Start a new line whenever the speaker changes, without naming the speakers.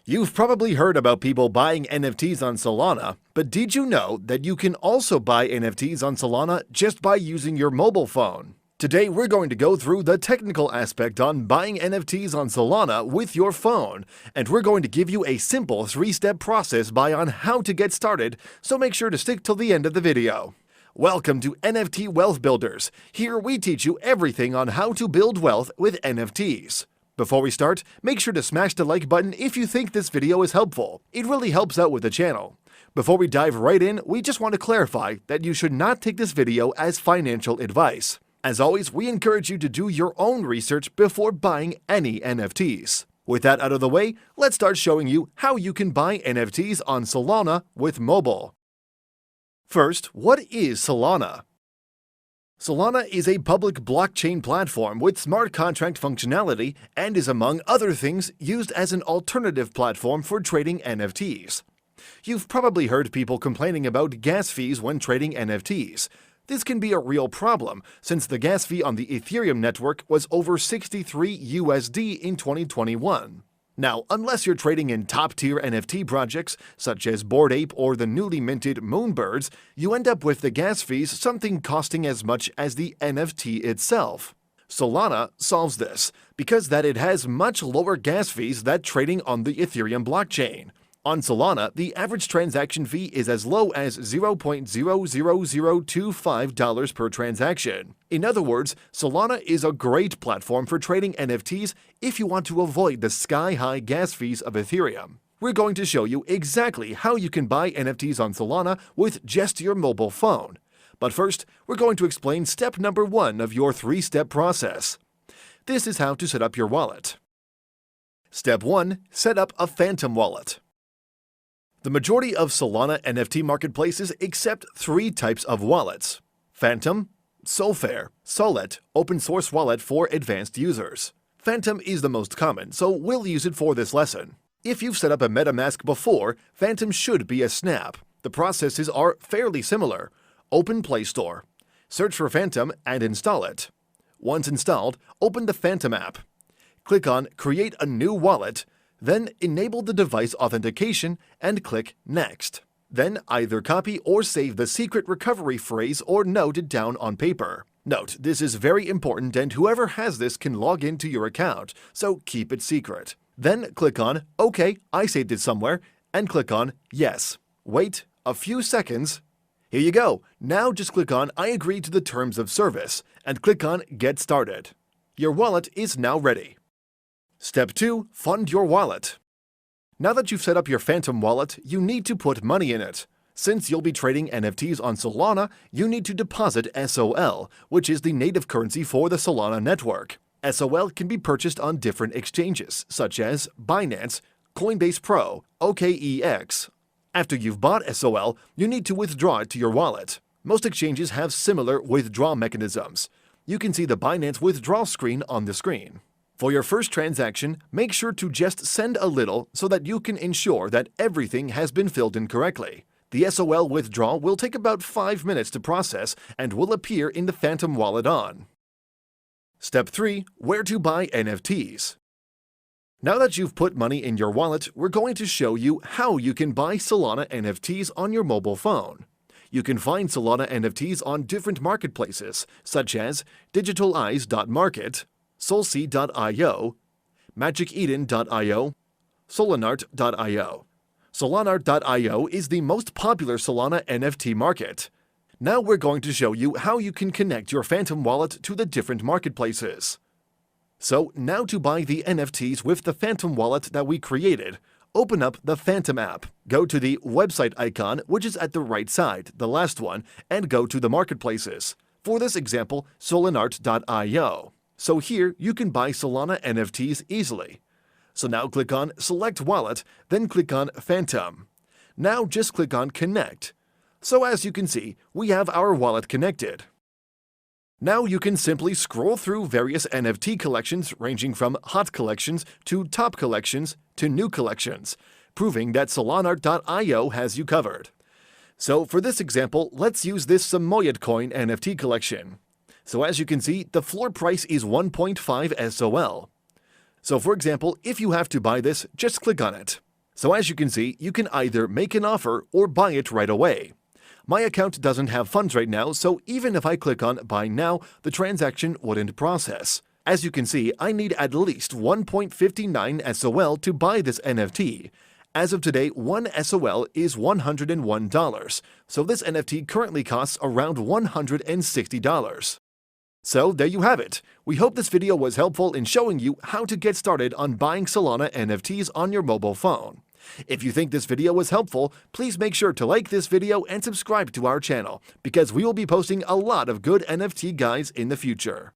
You've probably heard about people buying NFTs on Solana, but did you know that you can also buy NFTs on Solana just by using your mobile phone? Today we're going to go through the technical aspect on buying NFTs on Solana with your phone, and we're going to give you a simple 3-step process on how to get started, so make sure to stick till the end of the video. Welcome to NFT Wealth Builders. Here we teach you everything on how to build wealth with NFTs. Before we start, make sure to smash the like button if you think this video is helpful. It really helps out with the channel. Before we dive right in, we just want to clarify that you should not take this video as financial advice. As always, we encourage you to do your own research before buying any NFTs. With that out of the way, let's start showing you how you can buy NFTs on Solana with mobile. First, what is Solana? Solana is a public blockchain platform with smart contract functionality and is, among other things, used as an alternative platform for trading NFTs. You've probably heard people complaining about gas fees when trading NFTs. This can be a real problem, since the gas fee on the Ethereum network was over 63 USD in 2021. Now, unless you're trading in top-tier NFT projects, such as Bored Ape or the newly minted Moonbirds, you end up with the gas fees something costing as much as the NFT itself. Solana solves this, because it has much lower gas fees than trading on the Ethereum blockchain. On Solana, the average transaction fee is as low as $0.00025 per transaction. In other words, Solana is a great platform for trading NFTs if you want to avoid the sky-high gas fees of Ethereum. We're going to show you exactly how you can buy NFTs on Solana with just your mobile phone. But first, we're going to explain step number 1 of your 3-step process. This is how to set up your wallet. Step 1. Set up a Phantom wallet. The majority of Solana NFT marketplaces accept 3 types of wallets: Phantom, Solfair, Sollet, open source wallet for advanced users. Phantom is the most common, so we'll use it for this lesson. If you've set up a MetaMask before, Phantom should be a snap. The processes are fairly similar. Open Play Store. Search for Phantom and install it. Once installed, open the Phantom app. Click on Create a new wallet, then enable the device authentication and click Next. Then either copy or save the secret recovery phrase or note it down on paper. Note, this is very important and whoever has this can log into your account, so keep it secret. Then click on OK, I saved it somewhere, and click on Yes. Wait a few seconds. Here you go. Now just click on I agree to the terms of service and click on Get Started. Your wallet is now ready. Step 2. Fund your wallet. Now that you've set up your Phantom wallet, you need to put money in it. Since you'll be trading NFTs on Solana, you need to deposit SOL, which is the native currency for the Solana network. SOL can be purchased on different exchanges, such as Binance, Coinbase Pro, OKEX. After you've bought SOL, you need to withdraw it to your wallet. Most exchanges have similar withdrawal mechanisms. You can see the Binance withdrawal screen on the screen. For your first transaction, make sure to just send a little so that you can ensure that everything has been filled in correctly. The SOL withdrawal will take about 5 minutes to process and will appear in the Phantom wallet on. Step 3. Where to buy NFTs. Now that you've put money in your wallet, we're going to show you how you can buy Solana NFTs on your mobile phone. You can find Solana NFTs on different marketplaces, such as digitaleyes.market, Solsea.io, magiceden.io, solanart.io. Solanart.io is the most popular Solana NFT market. Now we're going to show you how you can connect your Phantom wallet to the different marketplaces. So now to buy the NFTs with the Phantom wallet that we created, open up the Phantom app, go to the website icon, which is at the right side, the last one, and go to the marketplaces. For this example, solanart.io. So here, you can buy Solana NFTs easily. So now click on Select Wallet, then click on Phantom. Now just click on Connect. So as you can see, we have our wallet connected. Now you can simply scroll through various NFT collections ranging from hot collections to top collections to new collections, proving that Solanart.io has you covered. So for this example, let's use this Samoyed coin NFT collection. So as you can see, the floor price is 1.5 SOL. So for example, if you have to buy this, just click on it. So as you can see, you can either make an offer or buy it right away. My account doesn't have funds right now, so even if I click on Buy Now, the transaction wouldn't process. As you can see, I need at least 1.59 SOL to buy this NFT. As of today, 1 SOL is $101, so this NFT currently costs around $160. So there you have it. We hope this video was helpful in showing you how to get started on buying Solana NFTs on your mobile phone. If you think this video was helpful, please make sure to like this video and subscribe to our channel, because we will be posting a lot of good NFT guides in the future.